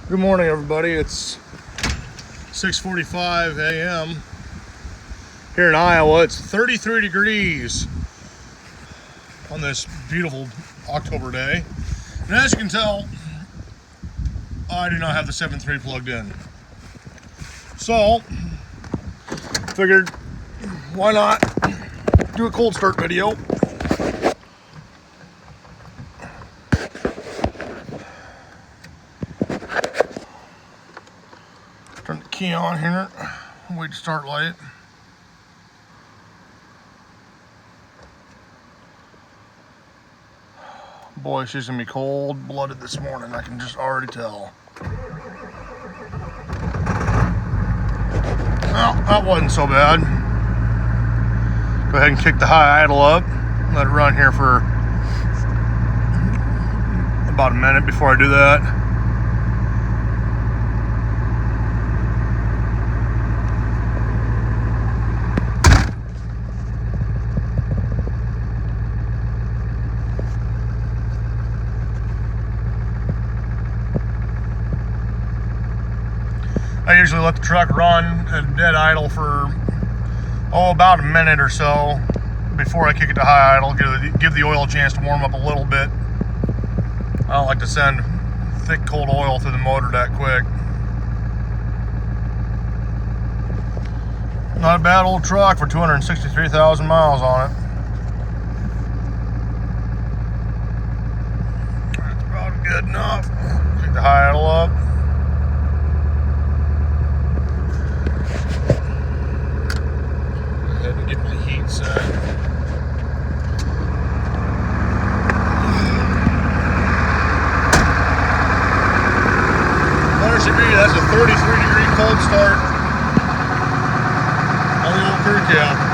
Good morning, everybody. It's 6:45 a.m. here in Iowa. It's 33 degrees on this beautiful October day. And as you can tell, I do not have the 7.3 plugged in. So, figured, why not do a cold start video? Turn the key on here. Wait to start light. Boy, she's gonna be cold-blooded this morning. I can just already tell. Well, that wasn't so bad. Go ahead and kick the high idle up. Let it run here for about a minute before I do that. I usually let the truck run at dead idle for about a minute or so before I kick it to high idle, give the oil a chance to warm up a little bit. I don't like to send thick cold oil through the motor that quick. Not a bad old truck for 263,000 miles on it. That's about good enough. Kick the high idle up. Get my heat set. There should be, that's a 33-degree cold start on the old crew cab.